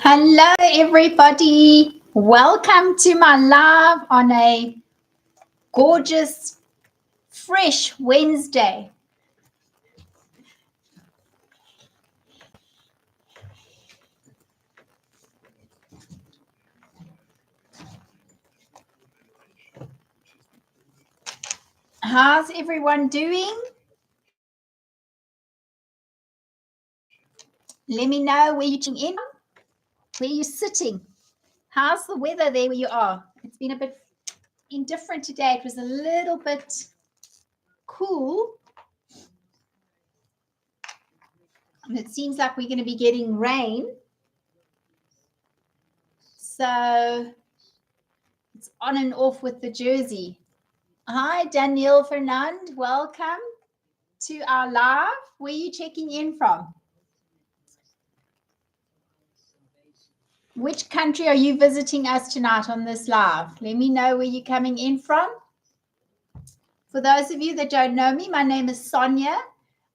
Hello, everybody. Welcome to my live on a gorgeous, fresh Wednesday. How's everyone doing? Let me know where you're tuning in, where you're sitting. How's the weather there where you are? It's been a bit indifferent today. It was a little bit cool. And it seems like we're going to be getting rain. So it's on and off with the Jersey. Hi, Danielle Fernand. Welcome to our live. Where are you checking in from? Which country are you visiting us tonight on this live? Let me know where you're coming in from. For those of you that don't know me, my name is Sonya.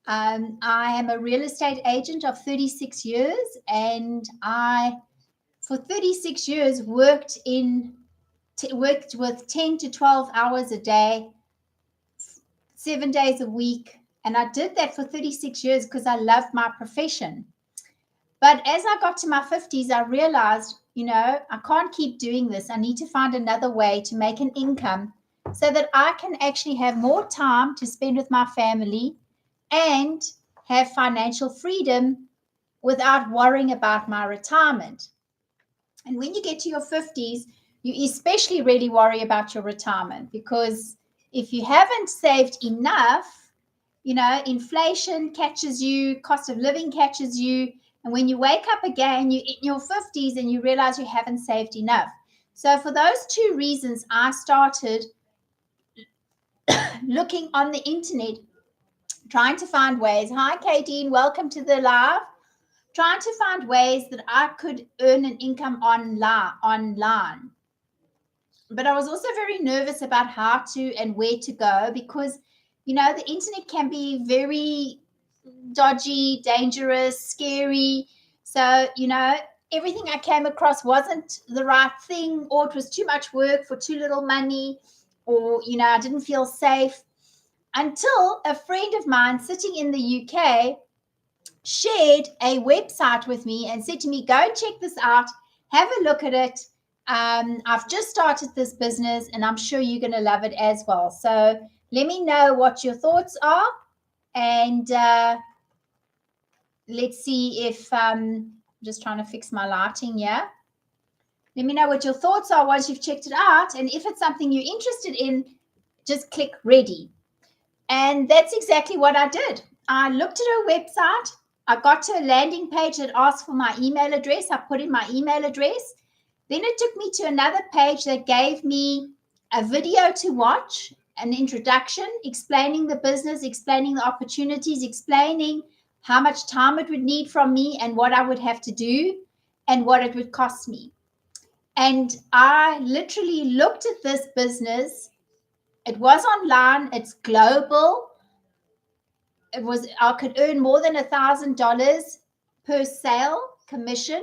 I am a real estate agent of 36 years, and for 36 years, worked with 10 to 12 hours a day, 7 days a week. And I did that for 36 years because I loved my profession. But as I got to my 50s, I realized, I can't keep doing this. I need to find another way to make an income so that I can actually have more time to spend with my family and have financial freedom without worrying about my retirement. And when you get to your 50s, you especially really worry about your retirement, because if you haven't saved enough, inflation catches you, cost of living catches you. And when you wake up again, you're in your 50s and you realize you haven't saved enough. So for those two reasons, I started looking on the internet, trying to find ways. Hi, Kadeen, welcome to the live. Trying to find ways that I could earn an income online. But I was also very nervous about how to and where to go, because, the internet can be very dodgy, dangerous, scary. So, everything I came across wasn't the right thing, or it was too much work for too little money, or, I didn't feel safe, until a friend of mine sitting in the UK shared a website with me and said to me, go check this out, have a look at it. I've just started this business and I'm sure you're going to love it as well. So let me know what your thoughts are, and let's see if I'm just trying to fix my lighting here. Let me know what your thoughts are once you've checked it out. And if it's something you're interested in, just click ready. And that's exactly what I did. I looked at her website. I got to a landing page that asked for my email address. I put in my email address. Then it took me to another page that gave me a video to watch, an introduction, explaining the business, explaining the opportunities, explaining how much time it would need from me and what I would have to do and what it would cost me. And I literally looked at this business. It was online. It's global. I could earn more than $1,000 per sale commission.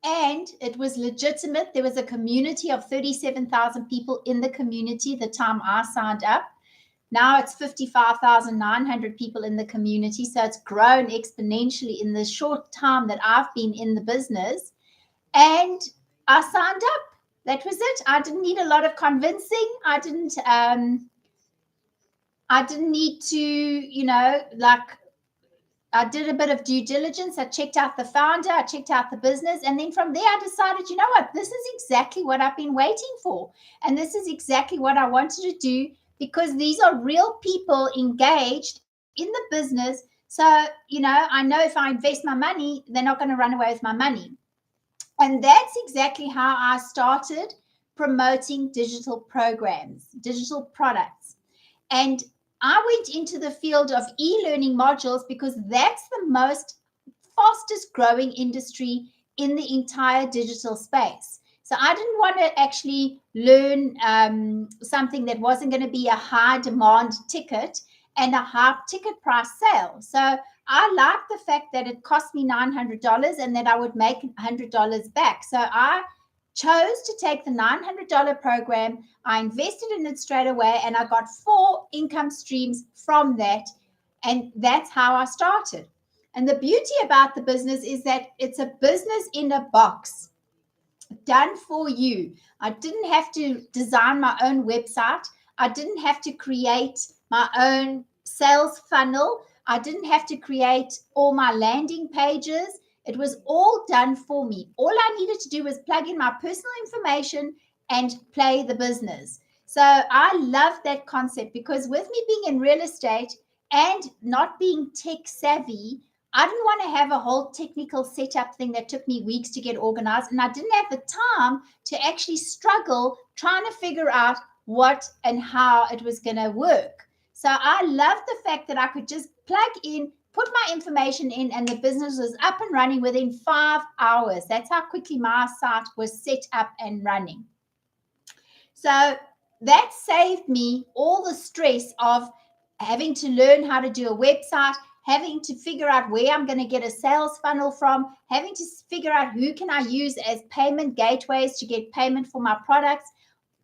And it was legitimate. There was a community of 37,000 people in the community the time I signed up. Now it's 55,900 people in the community. So it's grown exponentially in the short time that I've been in the business. And I signed up. That was it. I didn't need a lot of convincing. I didn't need to, I did a bit of due diligence. I checked out the founder. I checked out the business. And then from there, I decided, you know what? This is exactly what I've been waiting for. And this is exactly what I wanted to do, because these are real people engaged in the business. So, I know if I invest my money, they're not going to run away with my money. And that's exactly how I started promoting digital programs, digital products. And I went into the field of e-learning modules because that's the most fastest growing industry in the entire digital space. So I didn't want to actually learn something that wasn't going to be a high demand ticket and a high ticket price sale. So I liked the fact that it cost me $900 and that I would make $100 back. So I chose to take the $900 program. I invested in it straight away and I got 4 income streams from that. And that's how I started. And the beauty about the business is that it's a business in a box, done for you. I didn't have to design my own website. I didn't have to create my own sales funnel. I didn't have to create all my landing pages. It was all done for me. All I needed to do was plug in my personal information and play the business. So I love that concept because with me being in real estate and not being tech savvy, I didn't want to have a whole technical setup thing that took me weeks to get organized. And I didn't have the time to actually struggle trying to figure out what and how it was going to work. So I love the fact that I could just plug in, put my information in, and the business was up and running within 5 hours. That's how quickly my site was set up and running. So that saved me all the stress of having to learn how to do a website, having to figure out where I'm going to get a sales funnel from, having to figure out who can I use as payment gateways to get payment for my products.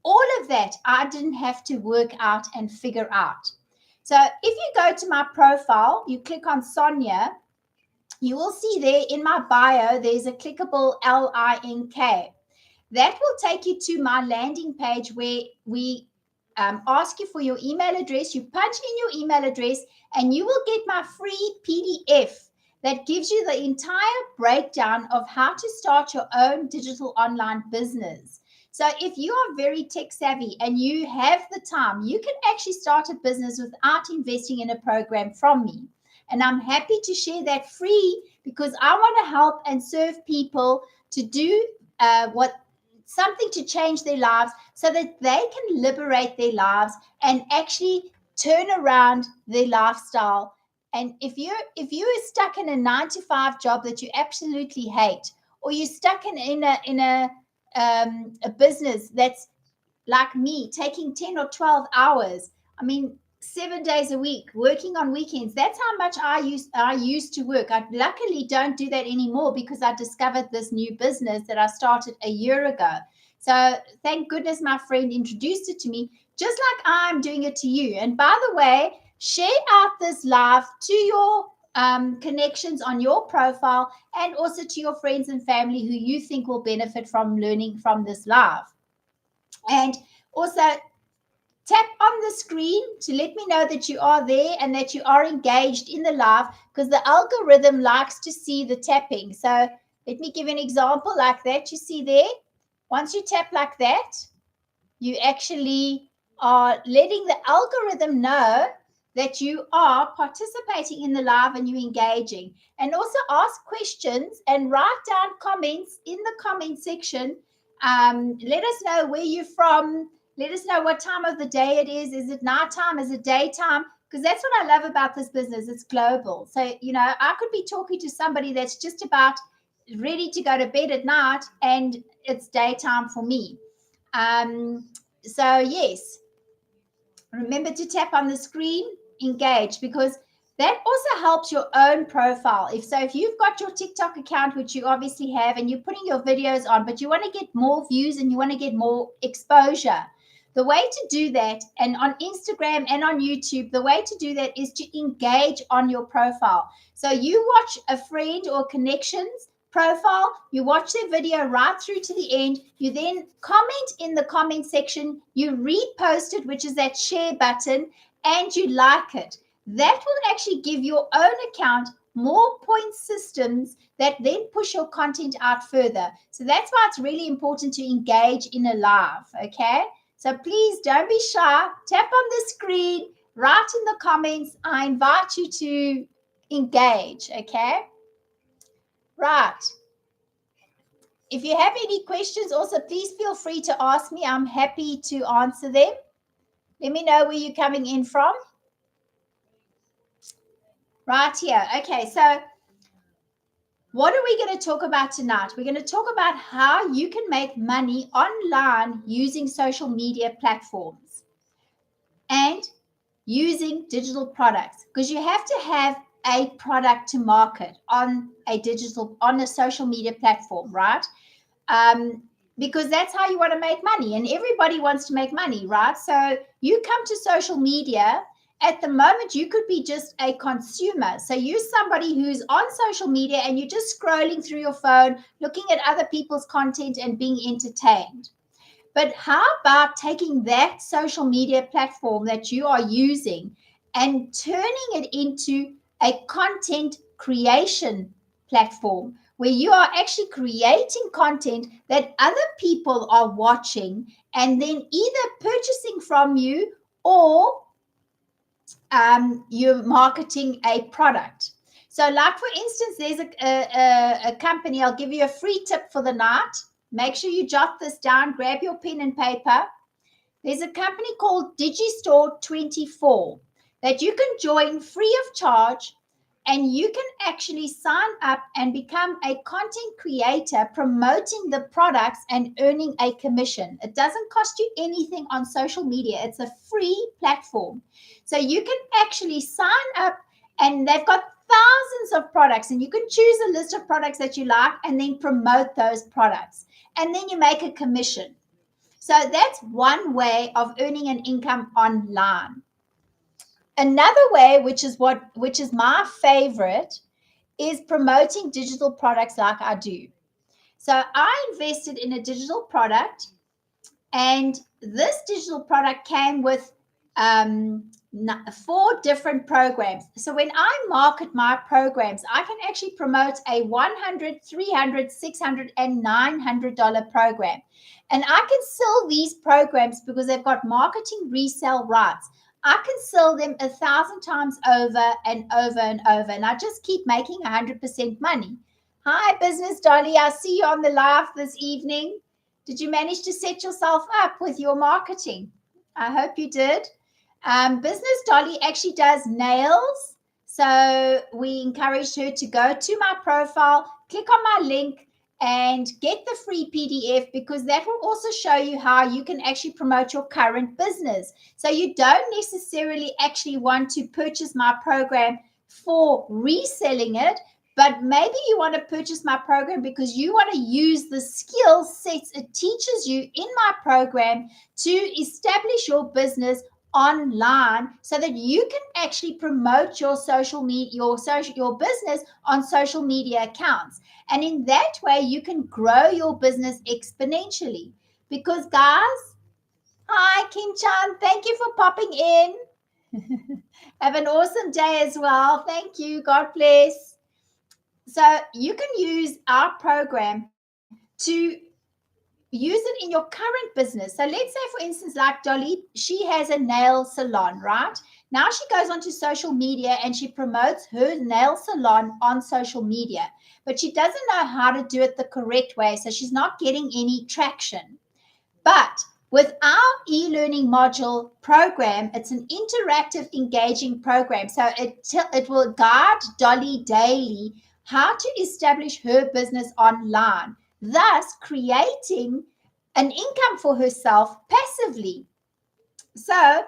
All of that I didn't have to work out and figure out. So if you go to my profile, you click on Sonya, you will see there in my bio, there's a clickable link. That will take you to my landing page where we ask you for your email address. You punch in your email address and you will get my free PDF that gives you the entire breakdown of how to start your own digital online business. So if you are very tech savvy and you have the time, you can actually start a business without investing in a program from me. And I'm happy to share that free because I want to help and serve people to do something to change their lives so that they can liberate their lives and actually turn around their lifestyle. And if you're stuck in a 9-to-5 job that you absolutely hate, or you're stuck in a business that's like me, taking 10 or 12 hours, 7 days a week, working on weekends. That's how much I used to work. I luckily don't do that anymore because I discovered this new business that I started a year ago. So thank goodness my friend introduced it to me, just like I'm doing it to you. And by the way, share out this live to your connections on your profile and also to your friends and family who you think will benefit from learning from this live. And also tap on the screen to let me know that you are there and that you are engaged in the live because the algorithm likes to see the tapping. So let me give you an example like that. You see there, once you tap like that, you actually are letting the algorithm know that you are participating in the live and you're engaging. And also ask questions and write down comments in the comment section. Let us know where you're from. Let us know what time of the day it is. Is it nighttime? Is it daytime? Because that's what I love about this business. It's global. So, I could be talking to somebody that's just about ready to go to bed at night and it's daytime for me. So, yes, remember to tap on the screen, engage, because that also helps your own profile. If you've got your TikTok account, which you obviously have, and you're putting your videos on, but you want to get more views and you want to get more exposure, the way to do that, and on Instagram and on YouTube, the way to do that is to engage on your profile. So you watch a friend or connections profile, you watch their video right through to the end, you then comment in the comment section, you repost it, which is that share button, and you like it. That will actually give your own account more point systems that then push your content out further. So that's why it's really important to engage in a live, okay? So please don't be shy. Tap on the screen, write in the comments. I invite you to engage, okay? Right. If you have any questions also, please feel free to ask me. I'm happy to answer them. Let me know where you're coming in from. Right here. Okay, so what are we going to talk about tonight? We're going to talk about how you can make money online using social media platforms and using digital products, because you have to have a product to market on a social media platform, right? Because that's how you want to make money, and everybody wants to make money, right? So you come to social media. At the moment, you could be just a consumer. So you're somebody who's on social media and you're just scrolling through your phone, looking at other people's content and being entertained. But how about taking that social media platform that you are using and turning it into a content creation platform where you are actually creating content that other people are watching and then either purchasing from you or you're marketing a product. So, like for instance, there's a company. I'll give you a free tip for the night. Make sure you jot this down. Grab your pen and paper. There's a company called Digistore 24 that you can join free of charge, and you can actually sign up and become a content creator promoting the products and earning a commission. It doesn't cost you anything on social media. It's a free platform. So you can actually sign up, and they've got thousands of products, and you can choose a list of products that you like and then promote those products. And then you make a commission. So that's one way of earning an income online. Another way, which is my favorite, is promoting digital products like I do. So I invested in a digital product, and this digital product came with 4 different programs. So when I market my programs, I can actually promote a $100, $300, $600, and $900 program. And I can sell these programs because they've got marketing resale rights. I can sell them 1,000 times over and over and over, and I just keep making 100% money. Hi, Business Dolly. I see you on the live this evening. Did you manage to set yourself up with your marketing? I hope you did. Business Dolly actually does nails. So we encouraged her to go to my profile, click on my link, and get the free PDF, because that will also show you how you can actually promote your current business. So you don't necessarily actually want to purchase my program for reselling it, but maybe you want to purchase my program because you want to use the skill sets it teaches you in my program to establish your business online, so that you can actually promote your social media, your business on social media accounts. And in that way, you can grow your business exponentially. Because guys, hi Kim Chan, thank you for popping in. Have an awesome day as well. Thank you. God bless. So you can use our program to use it in your current business. So let's say, for instance, like Dolly, she has a nail salon, right? Now she goes onto social media and she promotes her nail salon on social media, but she doesn't know how to do it the correct way. So she's not getting any traction. But with our e-learning module program, it's an interactive, engaging program. So it will guide Dolly daily how to establish her business online, thus creating an income for herself passively. So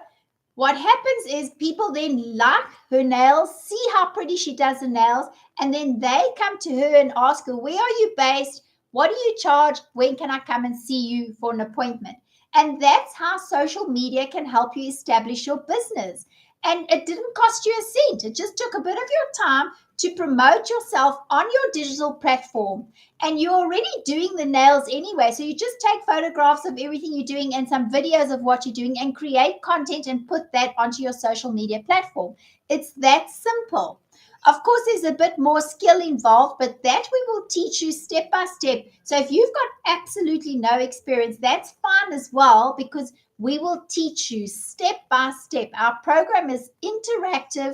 what happens is people then like her nails, see how pretty she does the nails, and then they come to her and ask her, where are you based? What do you charge? When can I come and see you for an appointment? And that's how social media can help you establish your business. And it didn't cost you a cent. It just took a bit of your time to promote yourself on your digital platform. And you're already doing the nails anyway. So you just take photographs of everything you're doing and some videos of what you're doing and create content and put that onto your social media platform. It's that simple. Of course, there's a bit more skill involved, but that we will teach you step by step. So if you've got absolutely no experience, that's fine as well, because we will teach you step by step. Our program is interactive.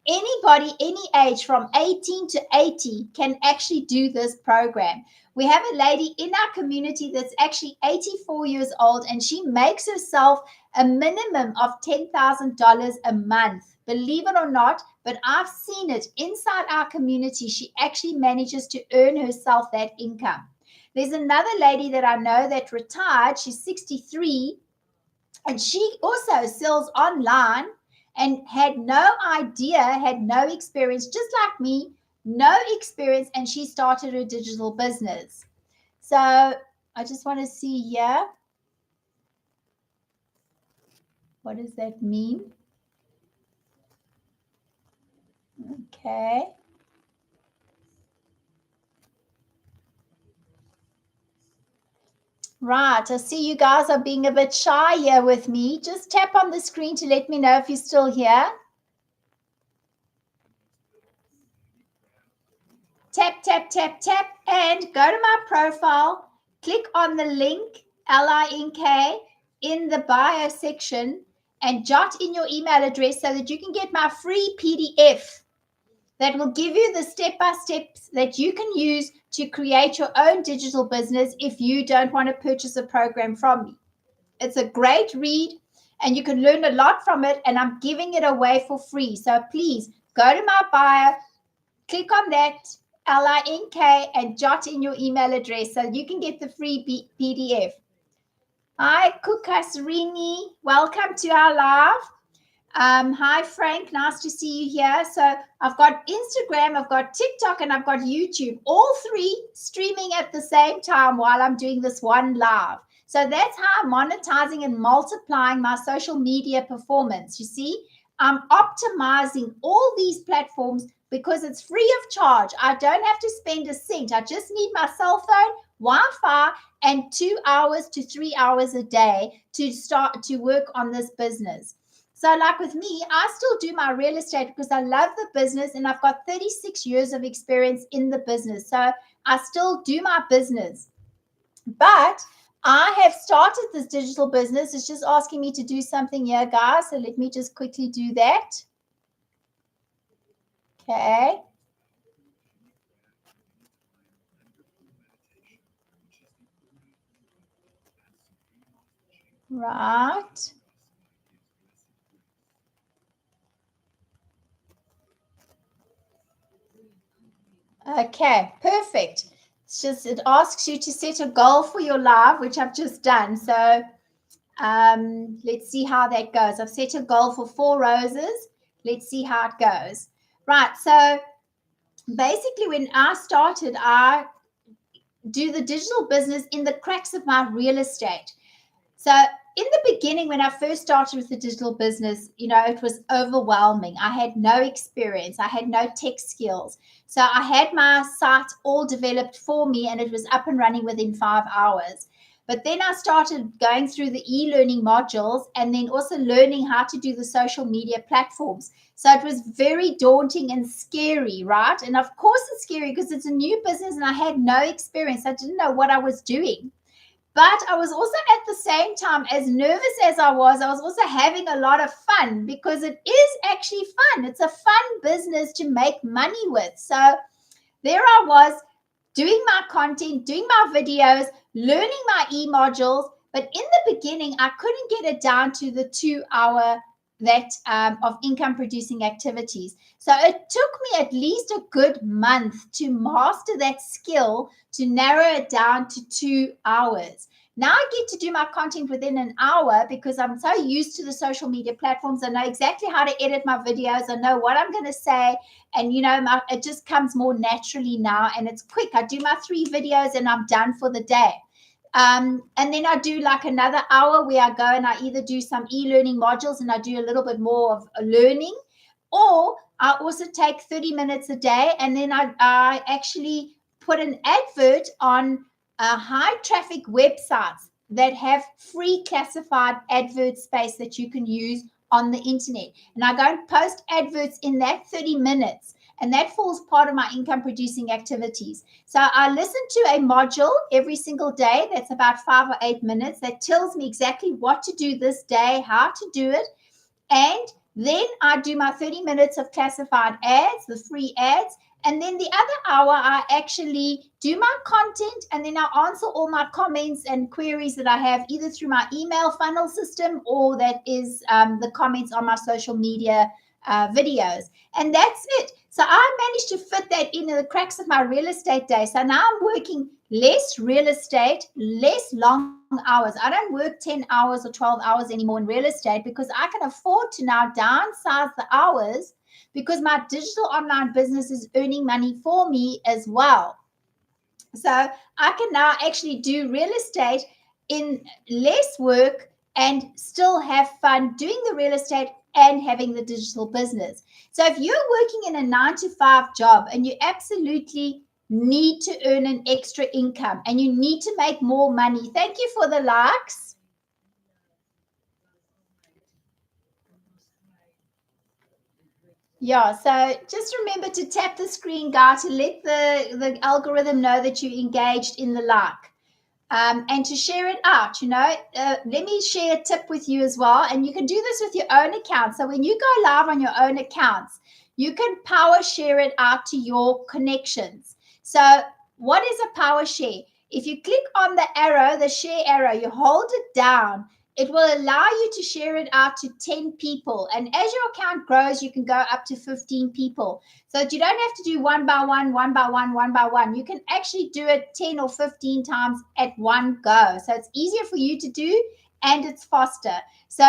Anybody, any age from 18 to 80 can actually do this program. We have a lady in our community that's actually 84 years old, and she makes herself a minimum of $10,000 a month. Believe it or not, but I've seen it inside our community. She actually manages to earn herself that income. There's another lady that I know that retired. She's 63, and she also sells online, and had no idea, had no experience, just like me, no experience, and she started her digital business. So I just want to see here. What does that mean? Okay. Right, I see you guys are being a bit shy here with me. Just tap on the screen to let me know if you're still here. Tap, tap, tap, tap, and go to my profile. Click on the link, LINK, in the bio section and jot in your email address so that you can get my free PDF that will give you the step-by-steps that you can use to create your own digital business if you don't want to purchase a program from me. It's a great read and you can learn a lot from it, and I'm giving it away for free. So please go to my bio, click on that LINK and jot in your email address so you can get the free PDF. Hi, Kukasrini. Welcome to our live. Hi, Frank. Nice to see you here. So I've got Instagram, I've got TikTok, and I've got YouTube. All three streaming at the same time while I'm doing this one live. So that's how I'm monetizing and multiplying my social media performance. You see, I'm optimizing all these platforms because it's free of charge. I don't have to spend a cent. I just need my cell phone, Wi-Fi, and 2 hours to 3 hours a day to start to work on this business. So like with me, I still do my real estate because I love the business and I've got 36 years of experience in the business. So I still do my business. But I have started this digital business. It's just asking me to do something here, guys. So let me just quickly do that. Okay. Right. Okay, perfect. It's just, it asks you to set a goal for your live, which I've just done. So let's see how that goes. I've set a goal for 4 roses. Let's see how it goes. Right. So basically, when I started, I do the digital business in the cracks of my real estate. So in the beginning, when I first started with the digital business, it was overwhelming. I had no experience. I had no tech skills. So I had my site all developed for me and it was up and running within 5 hours. But then I started going through the e-learning modules and then also learning how to do the social media platforms. So it was very daunting and scary, right? And of course it's scary because it's a new business and I had no experience. I didn't know what I was doing. But I was also at the same time, as nervous as I was also having a lot of fun because it is actually fun. It's a fun business to make money with. So there I was doing my content, doing my videos, learning my e-modules. But in the beginning, I couldn't get it down to the 2 hour of income producing activities. So it took me at least a good month to master that skill, to narrow it down to 2 hours. Now I get to do my content within an hour because I'm so used to the social media platforms. I know exactly how to edit my videos. I know what I'm going to say. And, it just comes more naturally now and it's quick. I do my 3 videos and I'm done for the day. And then I do like another hour where I go and I either do some e-learning modules and I do a little bit more of learning, or I also take 30 minutes a day and then I actually put an advert on high traffic websites that have free classified advert space that you can use on the internet. And I go and post adverts in that 30 minutes. And that falls part of my income producing activities. So I listen to a module every single day. That's about 5 or 8 minutes. That tells me exactly what to do this day, how to do it. And then I do my 30 minutes of classified ads, the free ads. And then the other hour, I actually do my content and then I answer all my comments and queries that I have either through my email funnel system or that is the comments on my social media videos. And that's it. So I managed to fit that in the cracks of my real estate day. So now I'm working less real estate, less long hours. I don't work 10 hours or 12 hours anymore in real estate because I can afford to now downsize the hours because my digital online business is earning money for me as well. So I can now actually do real estate in less work and still have fun doing the real estate and having the digital business. So if you're working in a 9 to 5 job and you absolutely need to earn an extra income and you need to make more money, thank you for the likes. Yeah, so just remember to tap the screen, guy, to let the algorithm know that you engaged in the like. And to share it out. Let me share a tip with you as well. And you can do this with your own account. So when you go live on your own accounts, you can power share it out to your connections. So what is a power share? If you click on the arrow, the share arrow, you hold it down, it will allow you to share it out to 10 people. And as your account grows, you can go up to 15 people. So that you don't have to do one by one, one by one, one by one. You can actually do it 10 or 15 times at one go. So it's easier for you to do and it's faster. So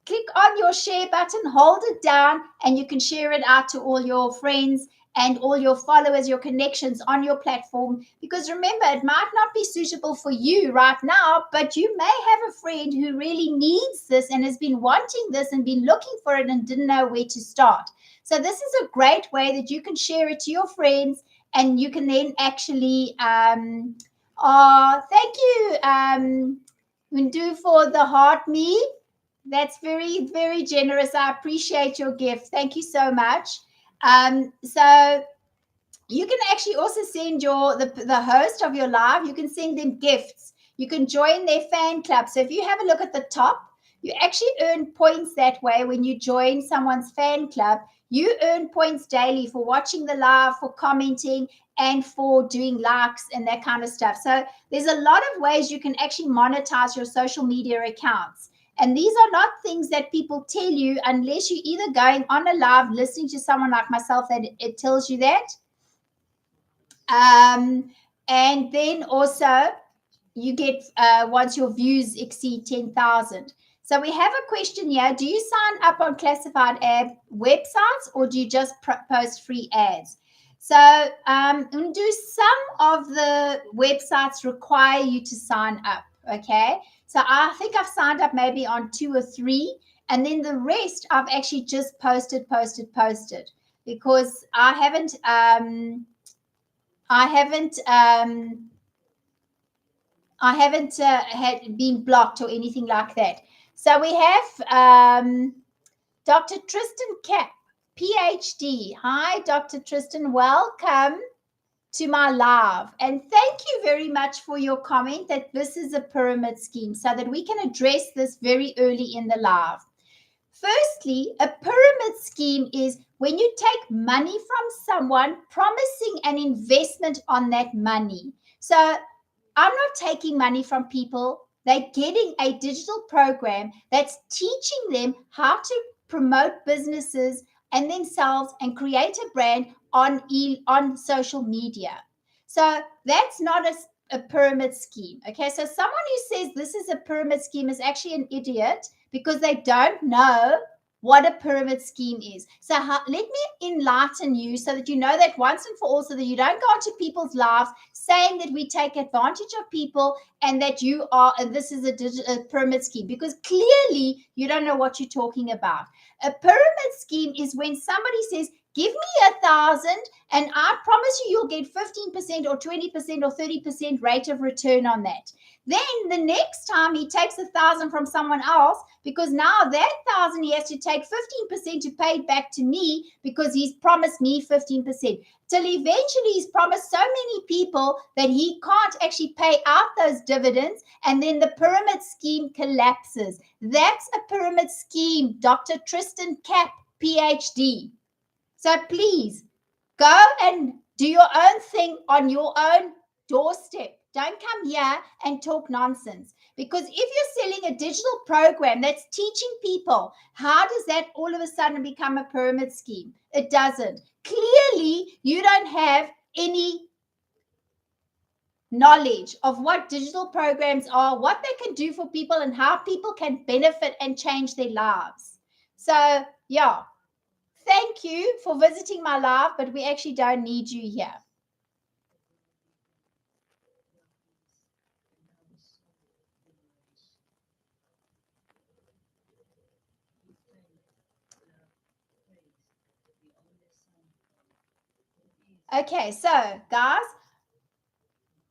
click on your share button, hold it down, and you can share it out to all your friends and all your followers, your connections on your platform. Because remember, it might not be suitable for you right now, but you may have a friend who really needs this and has been wanting this and been looking for it and didn't know where to start. So this is a great way that you can share it to your friends and you can then actually, thank you, Mundu, for the heart me. That's very, very generous. I appreciate your gift. Thank you so much. So you can actually also send the host of your live, you can send them gifts. You can join their fan club. So if you have a look at the top, you actually earn points that way when you join someone's fan club. You earn points daily for watching the live, for commenting, and for doing likes and that kind of stuff. So there's a lot of ways you can actually monetize your social media accounts. And these are not things that people tell you unless you're either going on a live, listening to someone like myself that it tells you that. And then also you get once your views exceed 10,000. So we have a question here. Do you sign up on classified ad websites or do you just post free ads? So do some of the websites require you to sign up? Okay. So I think I've signed up maybe on 2 or 3. And then the rest I've actually just posted because I haven't had been blocked or anything like that. So we have Dr. Tristan Cap, PhD. Hi, Dr. Tristan. Welcome to my live. And thank you very much for your comment that this is a pyramid scheme so that we can address this very early in the live. Firstly, a pyramid scheme is when you take money from someone promising an investment on that money. So I'm not taking money from people. They're getting a digital program that's teaching them how to promote businesses and themselves and create a brand on social media. So that's not a pyramid scheme. Okay, so someone who says this is a pyramid scheme is actually an idiot because they don't know what a pyramid scheme is. So let me enlighten you so that you know that once and for all, so that you don't go onto people's lives saying that we take advantage of people and that this is a pyramid scheme, because clearly you don't know what you're talking about. A pyramid scheme is when somebody says, give me 1,000 and I promise you'll get 15% or 20% or 30% rate of return on that. Then the next time he takes 1,000 from someone else, because now that 1,000 he has to take 15% to pay it back to me because he's promised me 15%. Till eventually he's promised so many people that he can't actually pay out those dividends, and then the pyramid scheme collapses. That's a pyramid scheme, Dr. Tristan Cap, PhD. So please go and do your own thing on your own doorstep. Don't come here and talk nonsense. Because if you're selling a digital program that's teaching people, how does that all of a sudden become a pyramid scheme? It doesn't. Clearly, you don't have any knowledge of what digital programs are, what they can do for people, and how people can benefit and change their lives. So, yeah, thank you for visiting my live, but we actually don't need you here. Okay, so guys,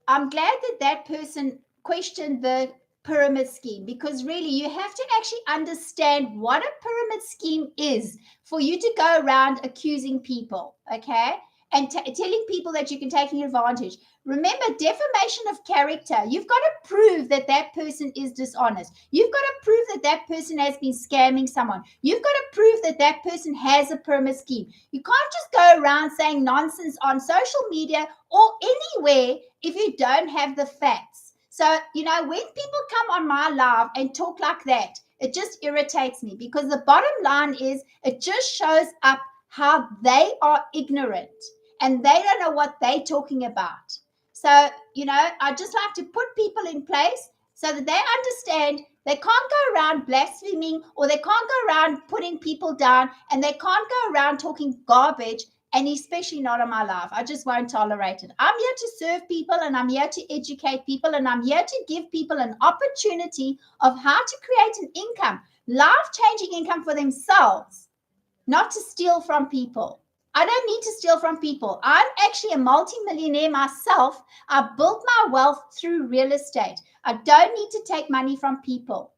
I'm glad that that person questioned the pyramid scheme, because really you have to actually understand what a pyramid scheme is for you to go around accusing people, okay? And telling people that you can take advantage. Remember, defamation of character. You've got to prove that that person is dishonest. You've got to prove that that person has been scamming someone. You've got to prove that that person has a pyramid scheme. You can't just go around saying nonsense on social media or anywhere if you don't have the facts. So, when people come on my live and talk like that, it just irritates me, because the bottom line is it just shows up how they are ignorant and they don't know what they're talking about. So, I just like to put people in place so that they understand they can't go around blaspheming, or they can't go around putting people down, and they can't go around talking garbage, and especially not on my life. I just won't tolerate it. I'm here to serve people, and I'm here to educate people, and I'm here to give people an opportunity of how to create an income, life-changing income for themselves, not to steal from people. I don't need to steal from people. I'm actually a multimillionaire myself. I built my wealth through real estate. I don't need to take money from people.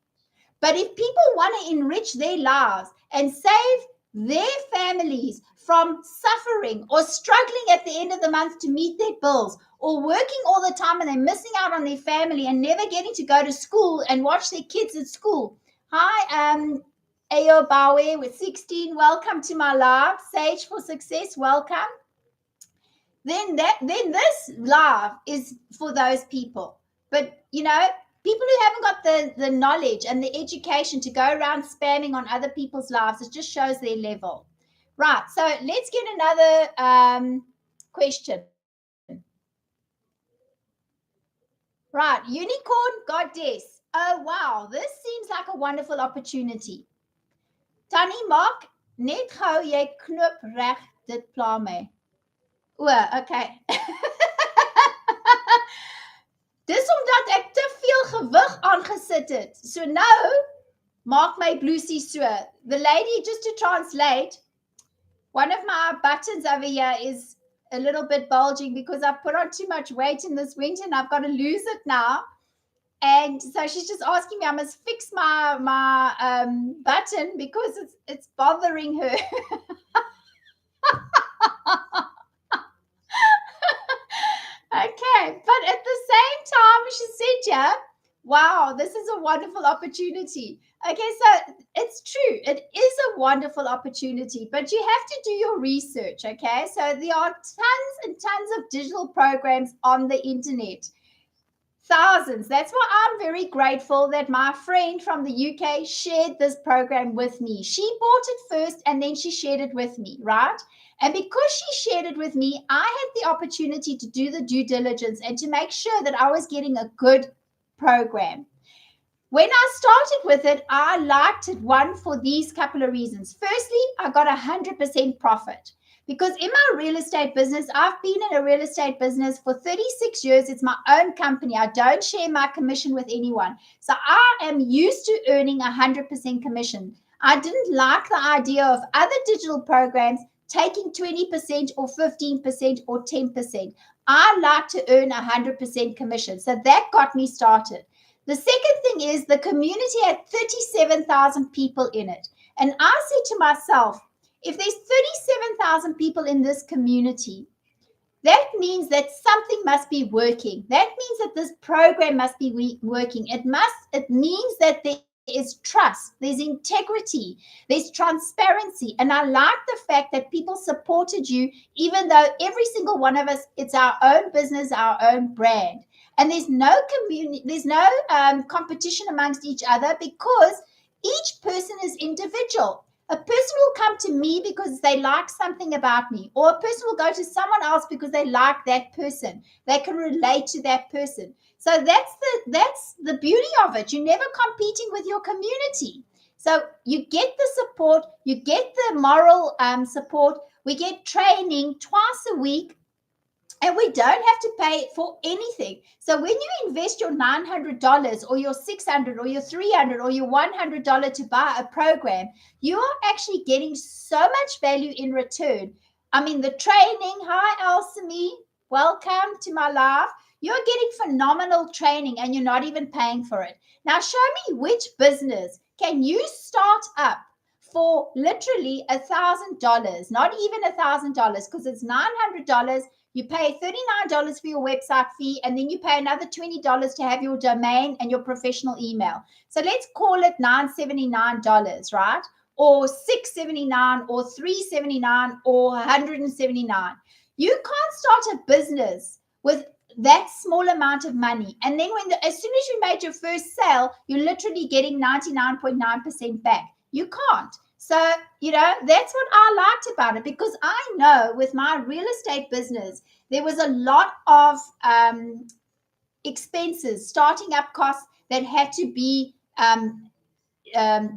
But if people want to enrich their lives and save their families from suffering or struggling at the end of the month to meet their bills, or working all the time and they're missing out on their family and never getting to go to school and watch their kids at school. Hi, Ayo Bawe with 16, welcome to my live. Sage for Success, welcome. Then this live is for those people. But people who haven't got the knowledge and the education to go around spamming on other people's lives, it just shows their level. Right, so let's get another question. Right, Unicorn Goddess. Oh, wow, this seems like a wonderful opportunity. Tannie Mark, net gou jy knoop reg dit pla my. O, okay. Dis omdat ek te veel gewig aangesit het. So nou maak my blousie so. The lady, just to translate, one of my buttons over here is a little bit bulging because I've put on too much weight in this winter and I've got to lose it now. And so she's just asking me, I must fix my button because it's bothering her. Okay, but at the same time, she said, yeah, wow, this is a wonderful opportunity. Okay, so it's true. It is a wonderful opportunity, but you have to do your research, okay? So there are tons and tons of digital programs on the internet. Thousands. That's why I'm very grateful that my friend from the UK shared this program with me. She bought it first and then she shared it with me, right? And because she shared it with me, I had the opportunity to do the due diligence and to make sure that I was getting a good program. When I started with it, I liked it, one, for these couple of reasons. Firstly, I got 100% profit. Because in my real estate business, I've been in a real estate business for 36 years. It's my own company. I don't share my commission with anyone. So I am used to earning 100% commission. I didn't like the idea of other digital programs taking 20% or 15% or 10%. I like to earn 100% commission. So that got me started. The second thing is the community had 37,000 people in it. And I said to myself, if there's 37,000 people in this community, that means that something must be working. That means that this program must be working. It means that there is trust, there's integrity, there's transparency. And I like the fact that people supported you, even though every single one of us, it's our own business, our own brand. And there's no community, there's no competition amongst each other, because each person is individual. A person will come to me because they like something about me, or a person will go to someone else because they like that person. They can relate to that person. So that's the beauty of it. You're never competing with your community. So you get the support, you get the moral support. We get training twice a week, and we don't have to pay for anything. So when you invest your $900 or your $600 or your $300 or your $100 to buy a program, you are actually getting so much value in return. I mean, the training, hi Elsamy, welcome to my live. You're getting phenomenal training and you're not even paying for it. Now show me which business can you start up for literally $1,000, not even $1,000, because it's $900. You pay $39 for your website fee, and then you pay another $20 to have your domain and your professional email. So let's call it $979, right? Or $679 or $379 or $179. You can't start a business with that small amount of money. And then as soon as you made your first sale, you're literally getting 99.9% back. You can't. So, that's what I liked about it, because I know with my real estate business, there was a lot of expenses, starting up costs that had to be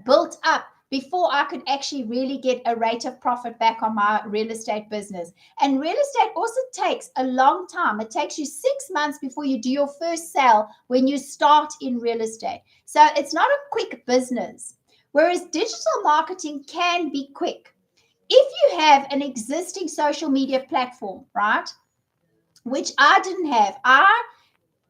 built up before I could actually really get a rate of profit back on my real estate business. And real estate also takes a long time. It takes you 6 months before you do your first sale when you start in real estate. So it's not a quick business. Whereas digital marketing can be quick. If you have an existing social media platform, right, which I didn't have, I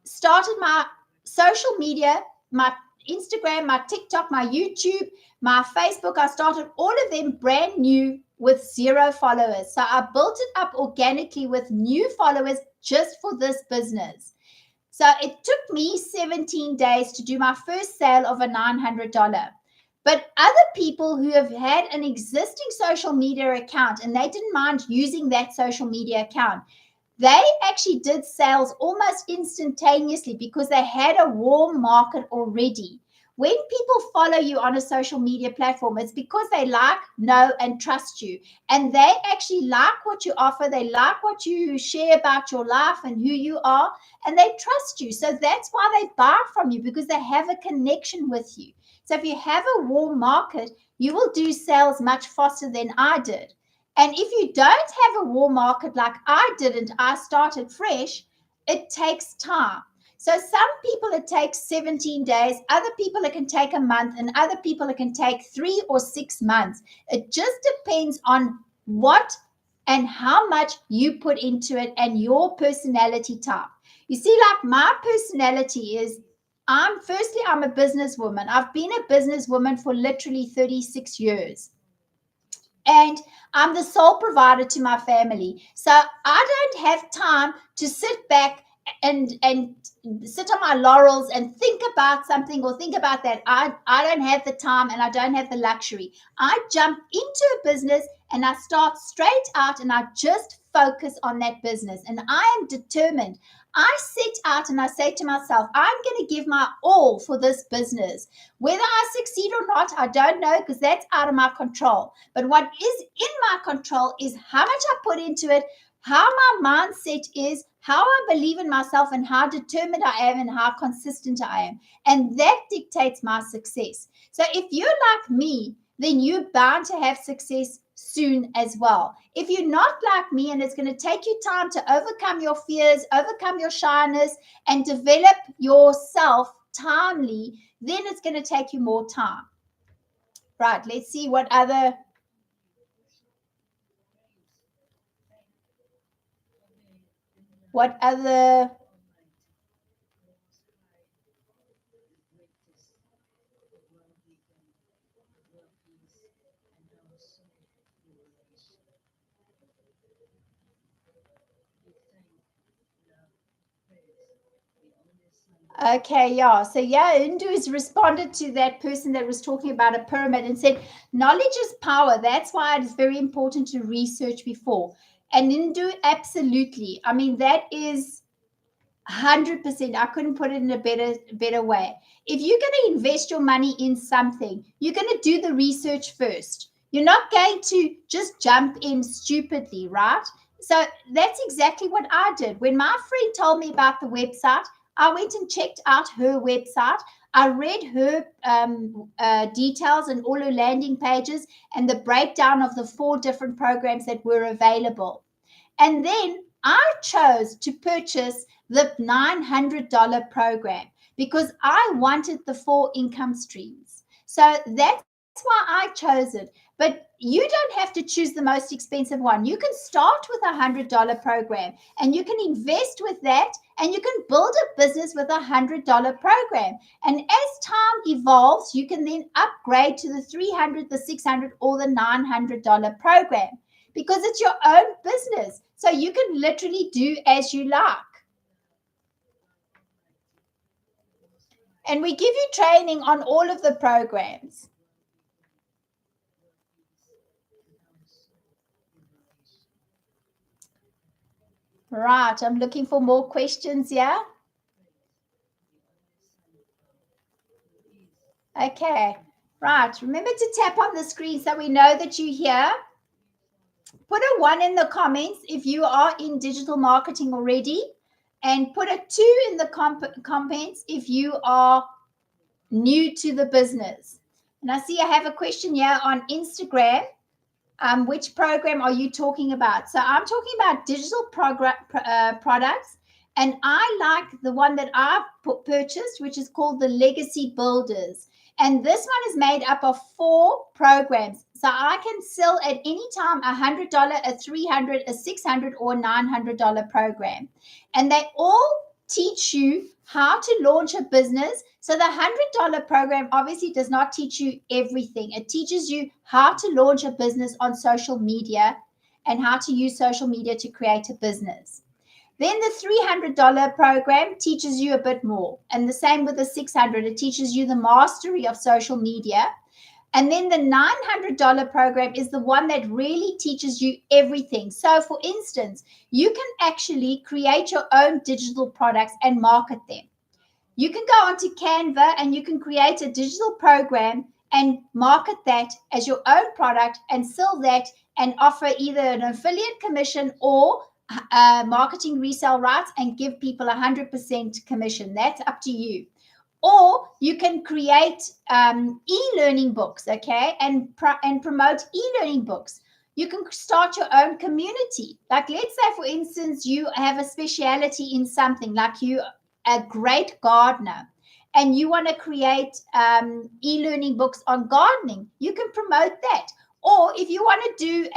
started my social media, my Instagram, my TikTok, my YouTube, my Facebook, I started all of them brand new with 0 followers. So I built it up organically with new followers just for this business. So it took me 17 days to do my first sale of a $900. But other people who have had an existing social media account and they didn't mind using that social media account, they actually did sales almost instantaneously because they had a warm market already. When people follow you on a social media platform, it's because they like, know, and trust you. And they actually like what you offer. They like what you share about your life and who you are. And they trust you. So that's why they buy from you, because they have a connection with you. So if you have a warm market, you will do sales much faster than I did. And if you don't have a warm market like I didn't, I started fresh, it takes time. So some people it takes 17 days, other people it can take a month, and other people it can take 3 or 6 months. It just depends on what and how much you put into it and your personality type. You see, like my personality is, I'm a businesswoman. I've been a businesswoman for literally 36 years. And I'm the sole provider to my family. So I don't have time to sit back and sit on my laurels and think about something or think about that. I don't have the time and I don't have the luxury. I jump into a business and I start straight out and I just focus on that business. And I am determined. I set out and I say to myself, I'm going to give my all for this business. Whether I succeed or not, I don't know, because that's out of my control. But what is in my control is how much I put into it, how my mindset is, how I believe in myself, and how determined I am and how consistent I am. And that dictates my success. So if you're like me, then you're bound to have success soon as well. If you're not like me and it's going to take you time to overcome your fears, overcome your shyness, and develop yourself timely, then it's going to take you more time. Right, let's see what other... Okay, yeah. So yeah, Indu has responded to that person that was talking about a pyramid and said, knowledge is power. That's why it is very important to research before. And Indu, absolutely. I mean, that is 100%. I couldn't put it in a better way. If you're going to invest your money in something, you're going to do the research first. You're not going to just jump in stupidly, right? So that's exactly what I did. When my friend told me about the website, I went and checked out her website. I read her details and all her landing pages and the breakdown of the 4 different programs that were available. And then I chose to purchase the $900 program because I wanted the 4 income streams. So that's why I chose it. But you don't have to choose the most expensive one. You can start with a $100 program and you can invest with that and you can build a business with a $100 program. And as time evolves, you can then upgrade to the $300, the $600, or the $900 program because it's your own business. So you can literally do as you like. And we give you training on all of the programs. Right, I'm looking for more questions here. Okay, right. Remember to tap on the screen so we know that you're here. Put a 1 in the comments if you are in digital marketing already, and put a 2 in the comments if you are new to the business. And I see I have a question here on Instagram. Which program are you talking about? So I'm talking about digital products, and I like the one that I've purchased, which is called the Legacy Builders. And this one is made up of 4 programs. So I can sell at any time $100, a $300, a $600, or $900 program. And they all teach you how to launch a business. So the $100 program obviously does not teach you everything. It teaches you how to launch a business on social media and how to use social media to create a business. Then the $300 program teaches you a bit more. And the same with the $600. It teaches you the mastery of social media. And then the $900 program is the one that really teaches you everything. So for instance, you can actually create your own digital products and market them. You can go onto Canva and you can create a digital program and market that as your own product and sell that and offer either an affiliate commission or marketing resale rights and give people 100% commission. That's up to you. Or you can create e-learning books, okay, and promote e-learning books. You can start your own community. Like let's say, for instance, you have a speciality in something, like you a great gardener and you want to create e-learning books on gardening, you can promote that. Or if you want to do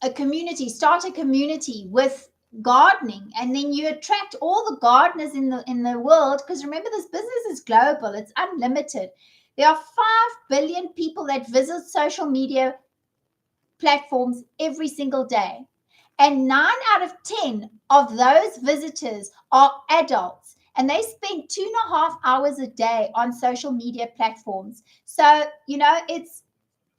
a community, start a community with gardening, and then you attract all the gardeners in the world, because remember, this business is global, it's unlimited. There are 5 billion people that visit social media platforms every single day, and 9 out of 10 of those visitors are adults, and they spend 2.5 hours a day on social media platforms. So it's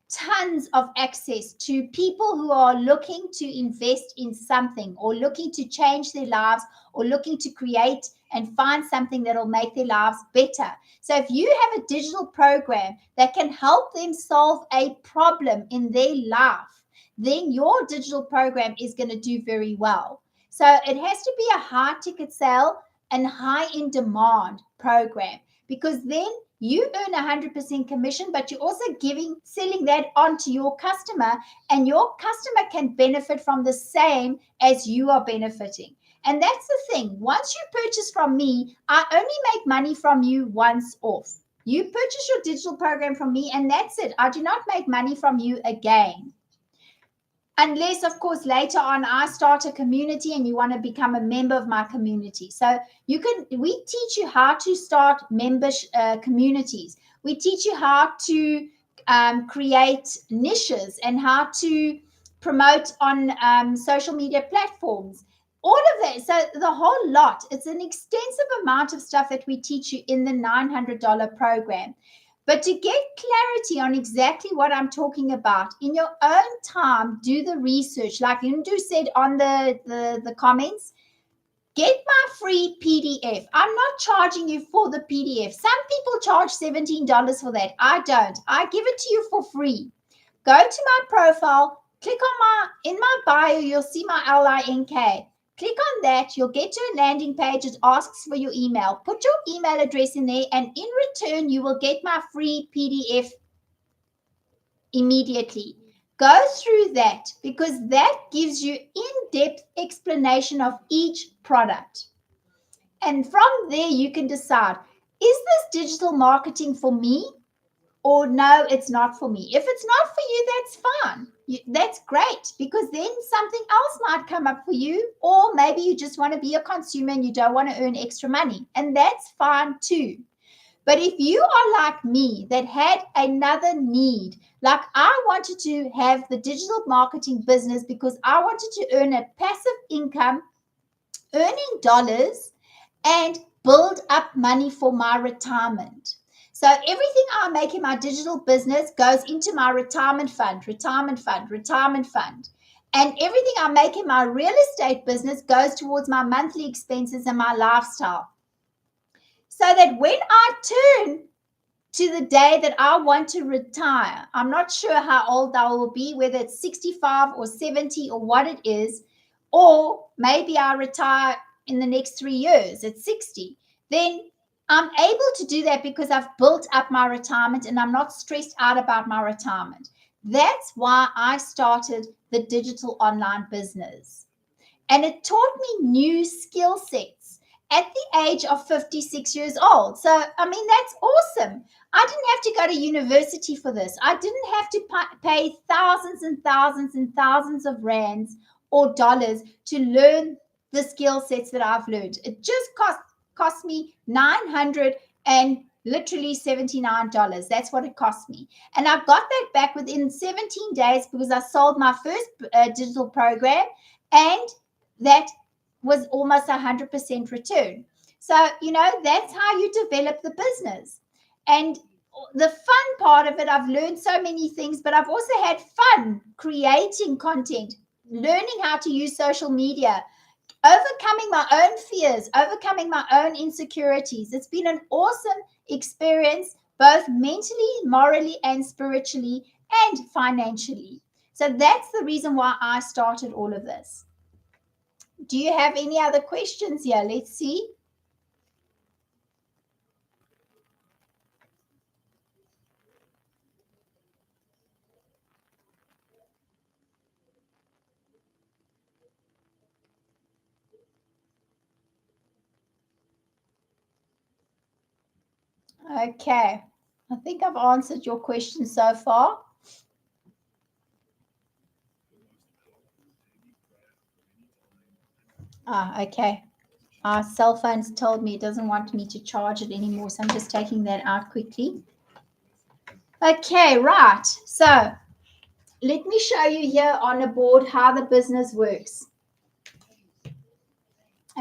tons of access to people who are looking to invest in something, or looking to change their lives, or looking to create and find something that will make their lives better. So if you have a digital program that can help them solve a problem in their life, then your digital program is going to do very well. So it has to be a high ticket sale and high in demand program, because then you earn 100% commission, but you're also selling that on to your customer, and your customer can benefit from the same as you are benefiting. And that's the thing. Once you purchase from me, I only make money from you once off. You purchase your digital program from me, and that's it. I do not make money from you again. Unless, of course, later on I start a community and you want to become a member of my community. So we teach you how to start communities. We teach you how to create niches and how to promote on social media platforms. All of that. So the whole lot. It's an extensive amount of stuff that we teach you in the $900 program. But to get clarity on exactly what I'm talking about, in your own time, do the research. Like Yundu said on the comments, get my free PDF. I'm not charging you for the PDF. Some people charge $17 for that. I don't. I give it to you for free. Go to my profile, click on in my bio, you'll see my LINK. Click on that, you'll get to a landing page. It asks for your email. Put your email address in there, and in return, you will get my free PDF immediately. Go through that because that gives you in-depth explanation of each product. And from there, you can decide, is this digital marketing for me? Or no, it's not for me. If it's not for you, that's fine. That's great, because then something else might come up for you. Or maybe you just want to be a consumer and you don't want to earn extra money. And that's fine too. But if you are like me that had another need, like I wanted to have the digital marketing business because I wanted to earn a passive income, earning dollars, and build up money for my retirement. So everything I make in my digital business goes into my retirement fund. And everything I make in my real estate business goes towards my monthly expenses and my lifestyle. So that when I turn to the day that I want to retire, I'm not sure how old I will be, whether it's 65 or 70 or what it is, or maybe I retire in the next 3 years at 60, then I'm able to do that because I've built up my retirement and I'm not stressed out about my retirement. That's why I started the digital online business. And it taught me new skill sets at the age of 56 years old. So, I mean, that's awesome. I didn't have to go to university for this. I didn't have to pay thousands and thousands and thousands of rands or dollars to learn the skill sets that I've learned. It just cost me $900 and literally $79. That's what it cost me. And I got that back within 17 days because I sold my first digital program, and that was almost 100% return. So, that's how you develop the business. And the fun part of it, I've learned so many things, but I've also had fun creating content, learning how to use social media, overcoming my own fears, overcoming my own insecurities. It's been an awesome experience, both mentally, morally, and spiritually, and financially. So that's the reason why I started all of this. Do you have any other questions here? Let's see. Okay. I think I've answered your question so far. Okay. Our cell phone's told me it doesn't want me to charge it anymore, so I'm just taking that out quickly. Okay, right. So let me show you here on a board how the business works.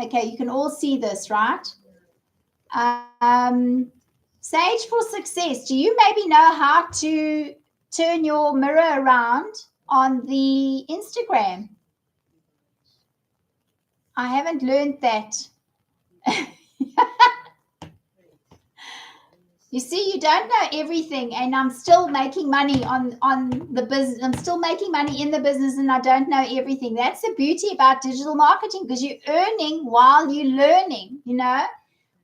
Okay, you can all see this, right? Sage for Success. Do you maybe know how to turn your mirror around on the Instagram? I haven't learned that. You see, you don't know everything, and I'm still making money on the business. I'm still making money in the business, and I don't know everything. That's the beauty about digital marketing, because you're earning while you're learning,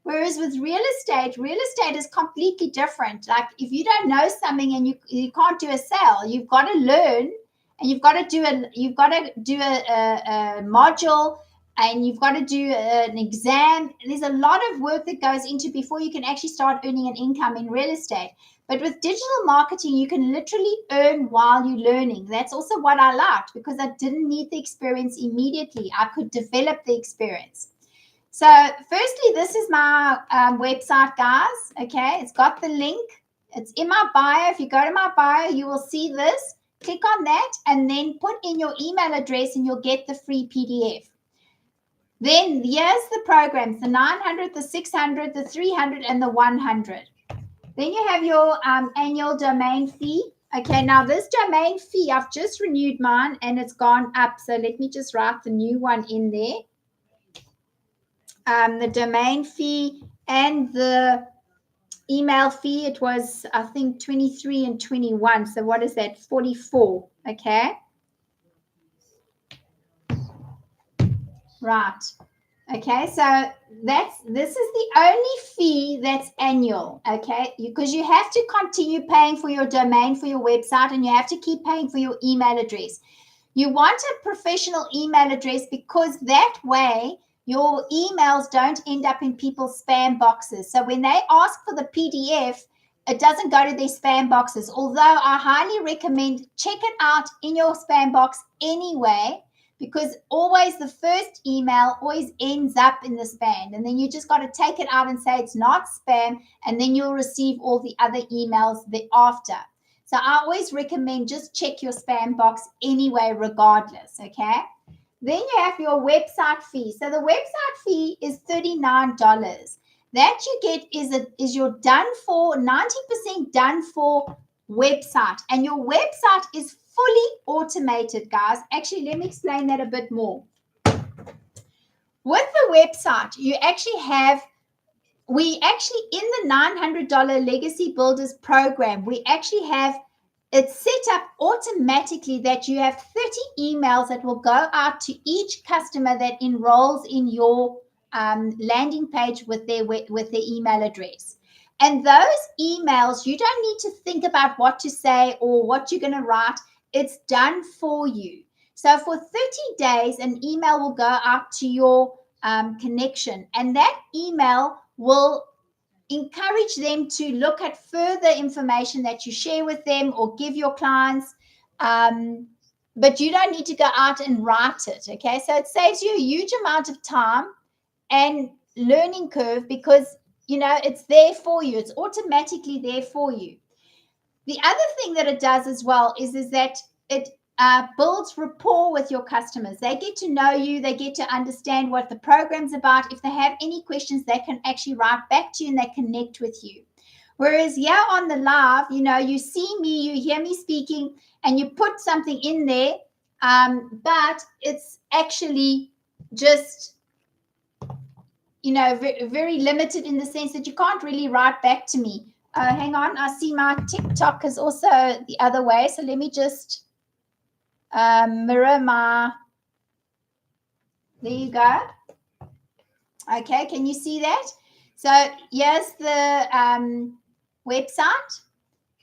Whereas with real estate is completely different. Like if you don't know something and you can't do a sale, you've got to learn, and you've got to do a module, and you've got to do an exam. There's a lot of work that goes into before you can actually start earning an income in real estate. But with digital marketing, you can literally earn while you're learning. That's also what I liked, because I didn't need the experience immediately. I could develop the experience. So firstly, this is my website, guys. Okay, it's got the link. It's in my bio. If you go to my bio, you will see this. Click on that and then put in your email address and you'll get the free PDF. Then here's the programs, the 900, the 600, the 300, and the 100. Then you have your annual domain fee. Okay, now this domain fee, I've just renewed mine and it's gone up. So let me just write the new one in there. The domain fee and the email fee, it was, I think, 23 and 21. So what is that? 44. Okay. Right. Okay, so this is the only fee that's annual, okay? Because you have to continue paying for your domain for your website, and you have to keep paying for your email address. You want a professional email address because that way your emails don't end up in people's spam boxes. So when they ask for the PDF, it doesn't go to their spam boxes. Although I highly recommend check it out in your spam box anyway, because always the first email always ends up in the spam, and then you just got to take it out and say it's not spam, and then you'll receive all the other emails thereafter. So I always recommend just check your spam box anyway, regardless, okay? Then you have your website fee. So the website fee is $39. That you get is your done for, 90% done for website, and your website is fully automated, guys. Actually, let me explain that a bit more. With the website, you actually have, we actually, in the $900 Legacy Builders program, we actually have it set up automatically that you have 30 emails that will go out to each customer that enrolls in your landing page with their email address. And those emails, you don't need to think about what to say or what you're going to write. It's done for you. So for 30 days, an email will go out to your connection, and that email will encourage them to look at further information that you share with them or give your clients. But you don't need to go out and write it. Okay. So it saves you a huge amount of time and learning curve, because, you know, it's there for you. It's automatically there for you. The other thing that it does as well is that it builds rapport with your customers. They get to know you. They get to understand what the program's about. If they have any questions, they can actually write back to you and they connect with you. Whereas here on the live, you know, you see me, you hear me speaking, and you put something in there, but it's actually just, you know, very, very limited in the sense that you can't really write back to me. Hang on, I see my TikTok is also the other way. So let me just mirror my, there you go. Okay, can you see that? So here's the website.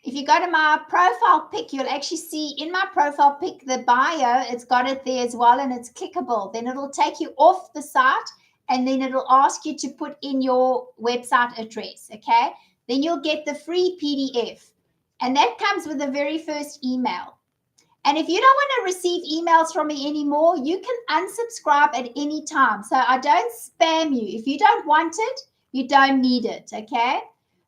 If you go to my profile pic, you'll actually see in my profile pic, the bio, it's got it there as well, and it's clickable. Then it'll take you off the site, and then it'll ask you to put in your website address, okay? Then you'll get the free PDF, and that comes with the very first email. And if you don't want to receive emails from me anymore, you can unsubscribe at any time. So I don't spam you. If you don't want it, you don't need it, okay?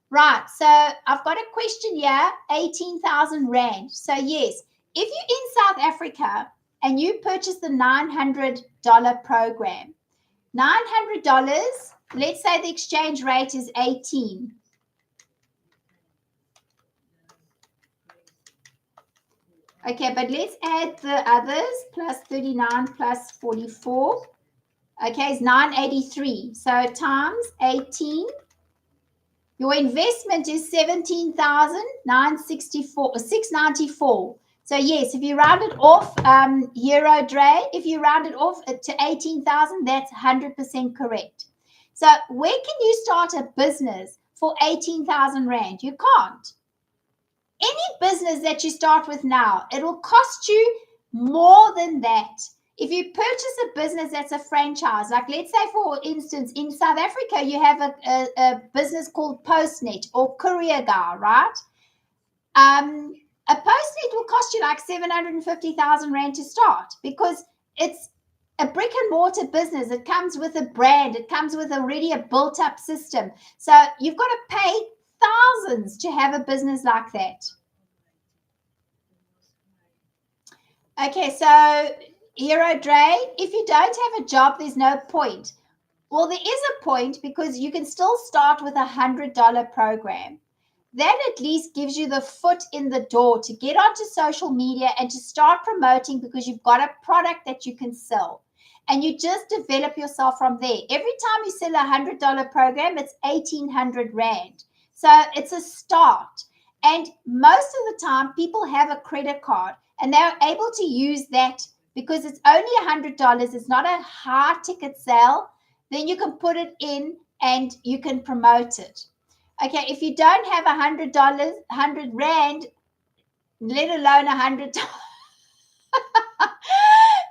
Right, so I've got a question here, 18,000 Rand. So yes, if you're in South Africa and you purchase the $900 program, $900, let's say the exchange rate is 18. Okay, but let's add the others, plus 39 plus 44. Okay, it's 983. So times 18. Your investment is 17,964, 694. So yes, if you round it off, Euro Dre, if you round it off to 18,000, that's 100% correct. So where can you start a business for 18,000 Rand? You can't. Any business that you start with now, it'll cost you more than that. If you purchase a business that's a franchise, like let's say, for instance, in South Africa, you have a business called Postnet or Courier Guy, right? A Postnet will cost you like 750,000 Rand to start, because it's a brick and mortar business. It comes with a brand. It comes with already a built up system. So you've got to pay thousands to have a business like that. Okay, so Hero Dre, if you don't have a job, there's no point. Well, there is a point, because you can still start with $100 program. that at least gives you the foot in the door to get onto social media and to start promoting, because you've got a product that you can sell. And you just develop yourself from there. Every time you sell $100 program, it's 1,800 Rand. So it's a start. And most of the time, people have a credit card and they're able to use that because it's only $100. It's not a high ticket sale. Then you can put it in and you can promote it. Okay, if you don't have $100, 100 Rand, let alone $100,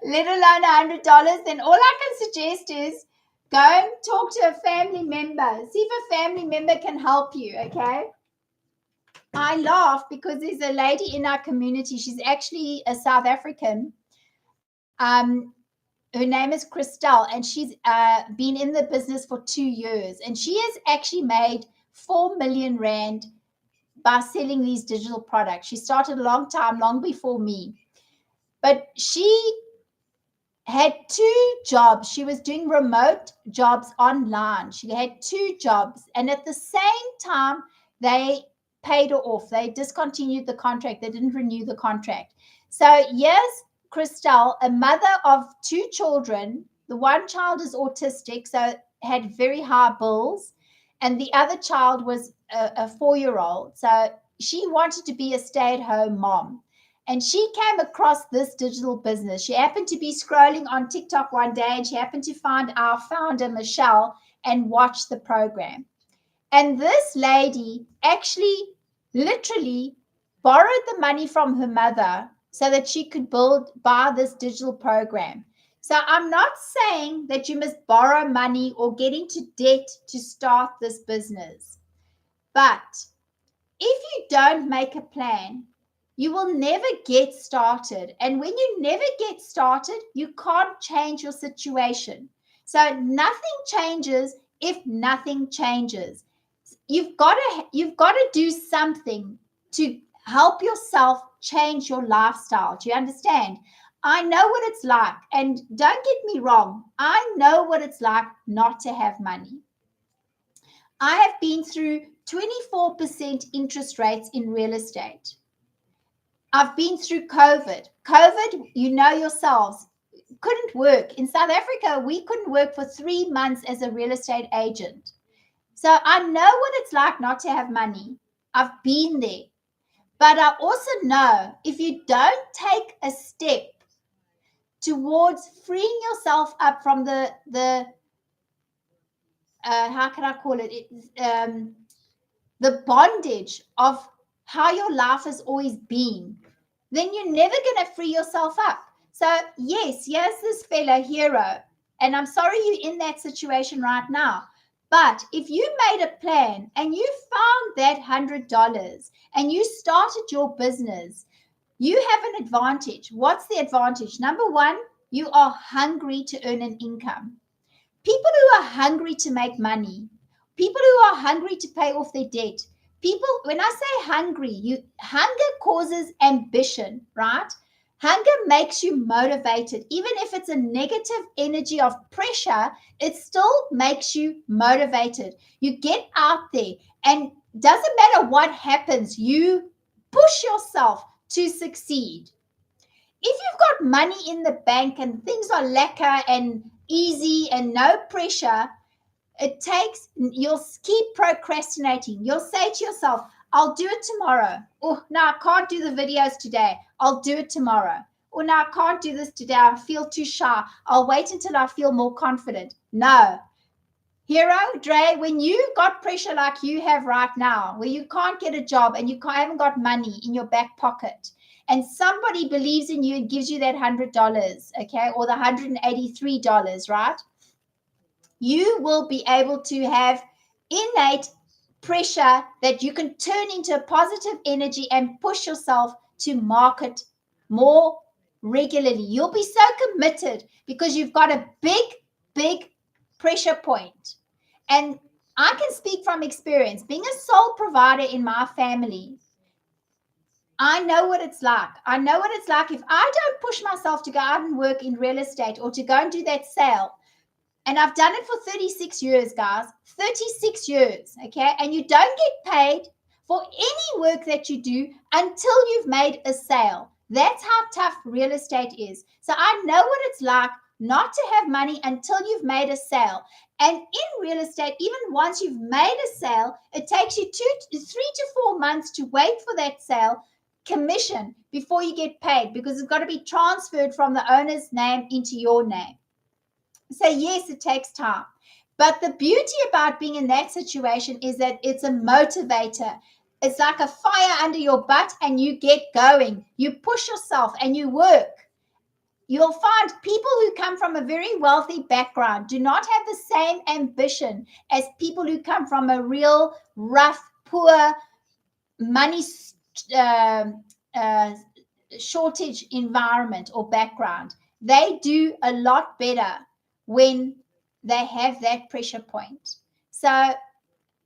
let alone $100, then all I can suggest is go and talk to a family member. See if a family member can help you, okay? I laugh because there's a lady in our community. She's actually a South African. Her name is Christelle, and she's been in the business for 2 years. And she has actually made 4 million Rand by selling these digital products. She started a long before me. But she had 2 jobs. She was doing remote jobs online. She had 2 jobs. And at the same time, they paid her off. They discontinued the contract. They didn't renew the contract. So here's Christelle, a mother of 2 children. The one child is autistic, so had very high bills. And the other child was a 4-year-old. So she wanted to be a stay-at-home mom. And she came across this digital business. She happened to be scrolling on TikTok one day, and she happened to find our founder, Michelle, and watch the program. And this lady actually literally borrowed the money from her mother so that she could buy this digital program. So I'm not saying that you must borrow money or get into debt to start this business. But if you don't make a plan, you will never get started. And when you never get started, you can't change your situation. So nothing changes if nothing changes. You've got to do something to help yourself change your lifestyle. Do you understand? I know what it's like. And don't get me wrong, I know what it's like not to have money. I have been through 24% interest rates in real estate. I've been through COVID. COVID, you know yourselves, couldn't work. In South Africa, we couldn't work for 3 months as a real estate agent. So I know what it's like not to have money. I've been there. But I also know if you don't take a step towards freeing yourself up from the how can I call it? The bondage of how your life has always been, then you're never going to free yourself up. So yes, here's this fella hero, and I'm sorry you're in that situation right now. But if you made a plan and you found that $100 and you started your business, you have an advantage. What's the advantage? Number one, you are hungry to earn an income. People who are hungry to make money, people who are hungry to pay off their debt, people, when I say hungry, hunger causes ambition, right? Hunger makes you motivated. Even if it's a negative energy of pressure, it still makes you motivated. You get out there, and doesn't matter what happens, you push yourself to succeed. If you've got money in the bank and things are lacquer and easy and no pressure, you'll keep procrastinating. You'll say to yourself, I'll do it tomorrow. Oh, no, I can't do the videos today. I'll do it tomorrow. Or no, I can't do this today. I feel too shy. I'll wait until I feel more confident. No. Hero, Dre, when you got pressure like you have right now, where you can't get a job and you haven't got money in your back pocket, and somebody believes in you and gives you that $100, okay, or the $183, right? You will be able to have innate pressure that you can turn into a positive energy and push yourself to market more regularly. You'll be so committed because you've got a big pressure point. And I can speak from experience. Being a sole provider in my family, I know what it's like. I know what it's like if I don't push myself to go out and work in real estate or to go and do that sale. And I've done it for 36 years, guys. 36 years, okay? And you don't get paid for any work that you do until you've made a sale. That's how tough real estate is. So I know what it's like not to have money until you've made a sale. And in real estate, even once you've made a sale, it takes you 3 to 4 months to wait for that sale commission before you get paid, because it's got to be transferred from the owner's name into your name. So yes, it takes time. But the beauty about being in that situation is that it's a motivator. It's like a fire under your butt, and you get going. You push yourself and you work. You'll find people who come from a very wealthy background do not have the same ambition as people who come from a real rough, poor, money shortage environment or background. They do a lot better when they have that pressure point. So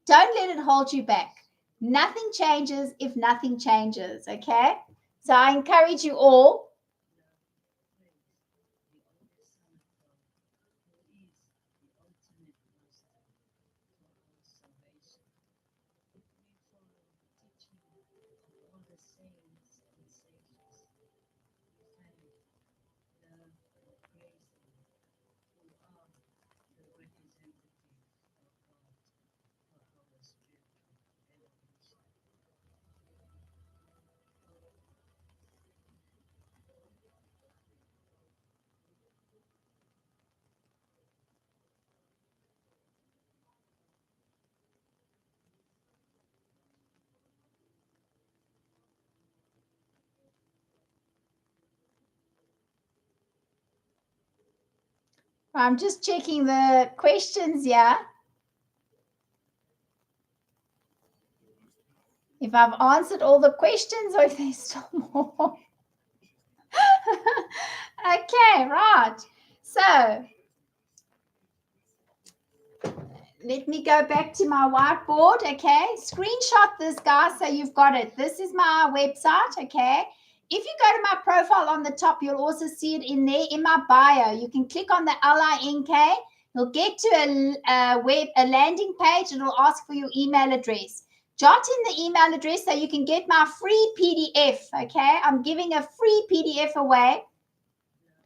don't let it hold you back. Nothing changes if nothing changes, okay? So I encourage you all. I'm just checking the questions here. If I've answered all the questions or if there's still more. Okay, right. So let me go back to my whiteboard, okay? Screenshot this, guys, so you've got it. This is my website, okay? If you go to my profile on the top, you'll also see it in there in my bio. You can click on the link. You'll get to a landing page, and it'll ask for your email address. Jot in the email address so you can get my free PDF, okay? I'm giving a free PDF away.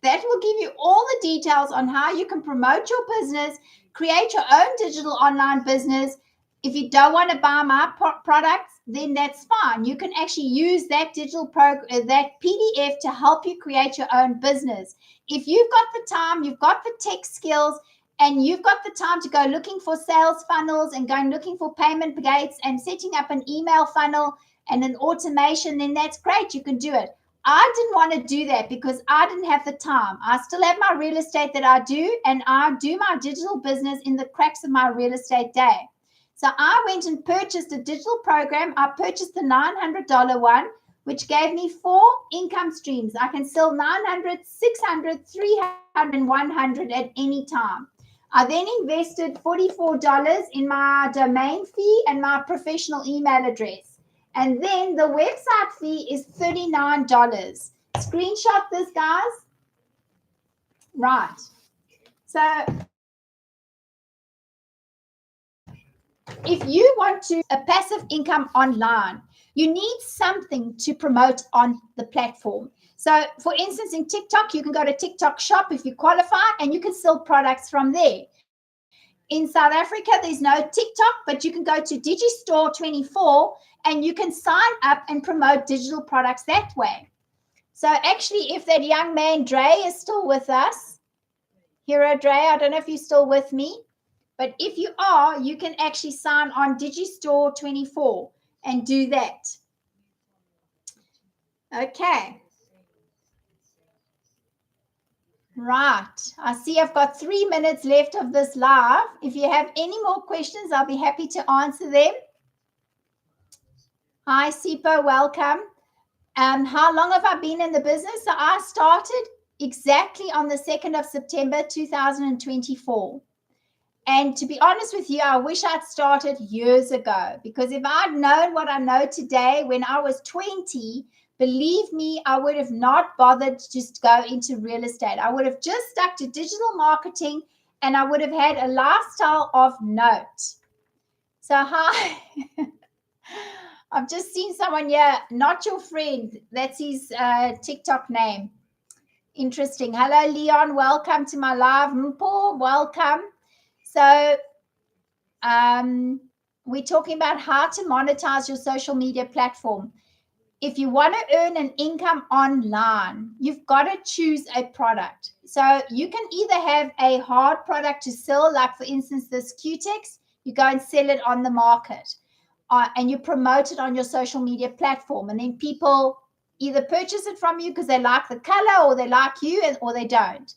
That will give you all the details on how you can promote your business, create your own digital online business. If you don't want to buy my products, then that's fine. You can actually use that that PDF to help you create your own business. If you've got the time, you've got the tech skills, and you've got the time to go looking for sales funnels and going looking for payment gates and setting up an email funnel and an automation, then that's great. You can do it. I didn't want to do that because I didn't have the time. I still have my real estate that I do, and I do my digital business in the cracks of my real estate day. So I went and purchased a digital program. I purchased the $900 one, which gave me 4 income streams. I can sell 900, 600, 300, and 100 at any time. I then invested $44 in my domain fee and my professional email address. And then the website fee is $39. Screenshot this, guys. Right. So if you want to a passive income online, you need something to promote on the platform. So for instance, in TikTok, you can go to TikTok shop if you qualify, and you can sell products from there. In South Africa, there's no TikTok, but you can go to Digistore 24 and you can sign up and promote digital products that way. So actually, if that young man, Dre, is still with us, Hero Dre, I don't know if you're still with me, but if you are, you can actually sign on Digistore 24 and do that. Okay. Right. I see I've got 3 minutes left of this live. If you have any more questions, I'll be happy to answer them. Hi, Sipo. Welcome. How long have I been in the business? So I started exactly on the 2nd of September, 2024. And to be honest with you, I wish I'd started years ago, because if I'd known what I know today when I was 20, believe me, I would have not bothered to just go into real estate. I would have just stuck to digital marketing, and I would have had a lifestyle of note. So hi. I've just seen someone here, not your friend. That's his TikTok name. Interesting. Hello, Leon. Welcome to my live. Mpo, welcome. So we're talking about how to monetize your social media platform. If you want to earn an income online, you've got to choose a product. So you can either have a hard product to sell, like for instance, this Q-Tex, you go and sell it on the market and you promote it on your social media platform. And then people either purchase it from you because they like the color or they like you or they don't.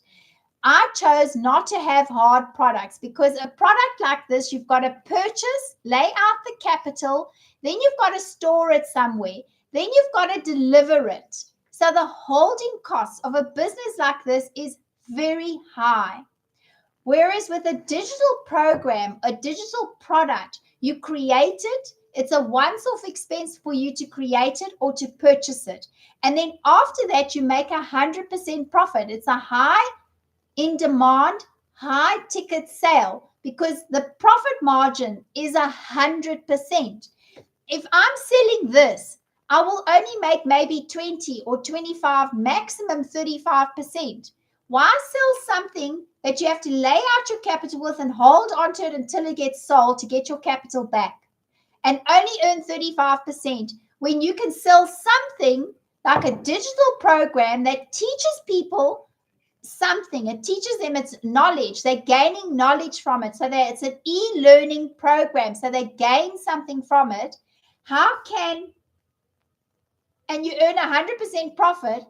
I chose not to have hard products because a product like this, you've got to purchase, lay out the capital, then you've got to store it somewhere. Then you've got to deliver it. So the holding costs of a business like this is very high. Whereas with a digital program, a digital product, you create it. It's a once-off expense for you to create it or to purchase it. And then after that, you make 100% profit. It's a high in demand, high ticket sale because the profit margin is 100%. If I'm selling this, I will only make maybe 20 or 25, maximum 35%. Why sell something that you have to lay out your capital with and hold onto it until it gets sold to get your capital back and only earn 35% when you can sell something like a digital program that teaches people something? It teaches them its knowledge. They're gaining knowledge from it. So that it's an e-learning program. So they gain something from it. And you earn 100% profit.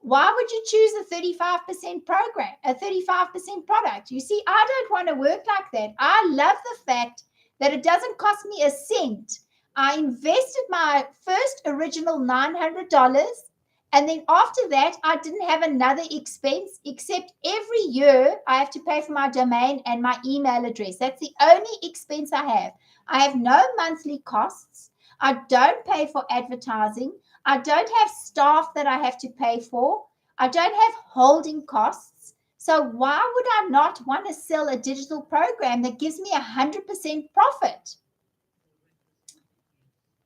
Why would you choose a 35% program, a 35% product? You see, I don't want to work like that. I love the fact that it doesn't cost me a cent. I invested my first original $900. And then after that, I didn't have another expense except every year I have to pay for my domain and my email address. That's the only expense I have. I have no monthly costs. I don't pay for advertising. I don't have staff that I have to pay for. I don't have holding costs. So why would I not want to sell a digital program that gives me 100% profit?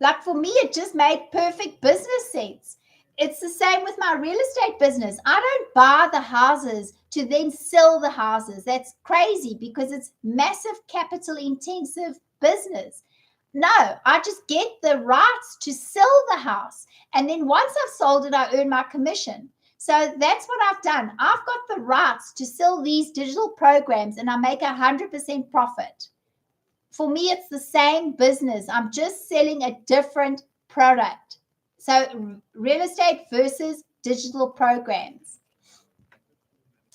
Like for me, it just made perfect business sense. It's the same with my real estate business. I don't buy the houses to then sell the houses. That's crazy because it's massive capital intensive business. No, I just get the rights to sell the house. And then once I've sold it, I earn my commission. So that's what I've done. I've got the rights to sell these digital programs and I make 100% profit. For me, it's the same business. I'm just selling a different product. So real estate versus digital programs.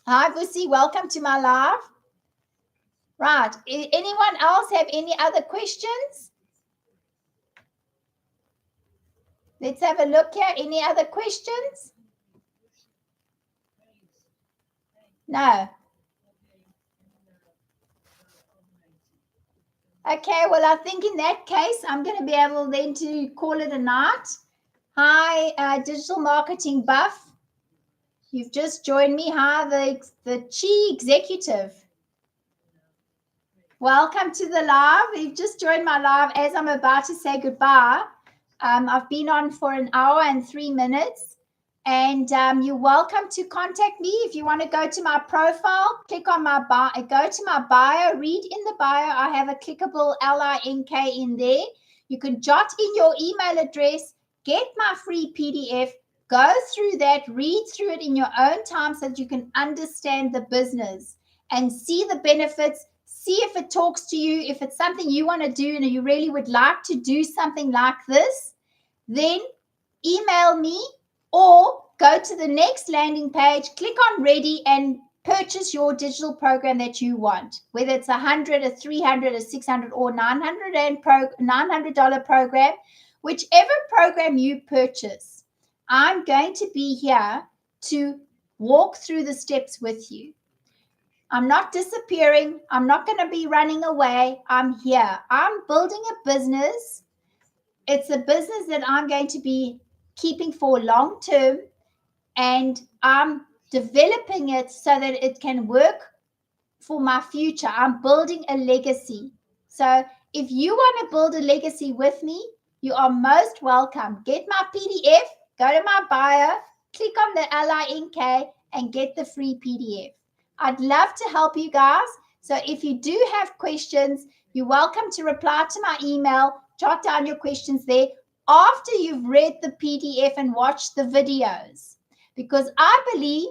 Hi, Vusi. Welcome to my live. Right. Anyone else have any other questions? Let's have a look here. Any other questions? No. Okay, well, I think in that case, I'm going to be able then to call it a night. Hi, Digital Marketing Buff. You've just joined me. Hi, the Chi Executive. Welcome to the live. You've just joined my live as I'm about to say goodbye. I've been on for an hour and 3 minutes. And you're welcome to contact me if you want to go to my profile, click on my bio, go to my bio, read in the bio. I have a clickable link in there. You can jot in your email address, get my free PDF, go through that, read through it in your own time so that you can understand the business and see the benefits, see if it talks to you, if it's something you want to do and you really would like to do something like this, then email me. Or go to the next landing page, click on ready and purchase your digital program that you want, whether it's $100, a $300, a $600 or $900 program, whichever program you purchase. I'm going to be here to walk through the steps with you. I'm not disappearing. I'm not going to be running away. I'm here. I'm building a business. It's a business that I'm going to be keeping for long term, and I'm developing it so that it can work for my future. I'm building a legacy. So if you want to build a legacy with me, You are most welcome. Get my PDF, go to my bio, click on the LINK and get the free PDF. I'd love to help you guys. So if you do have questions, you're welcome to reply to my email, jot down your questions there after you've read the PDF and watched the videos. Because I believe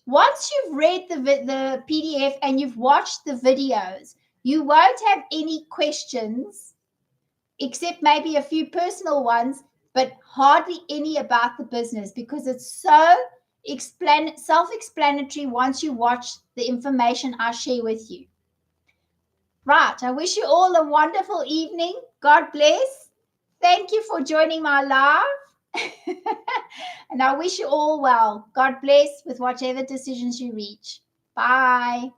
once you've read the PDF and you've watched the videos, you won't have any questions except maybe a few personal ones, but hardly any about the business because it's so self-explanatory once you watch the information I share with you. Right. I wish you all a wonderful evening. God bless. Thank you for joining my live. And I wish you all well. God bless with whatever decisions you reach. Bye.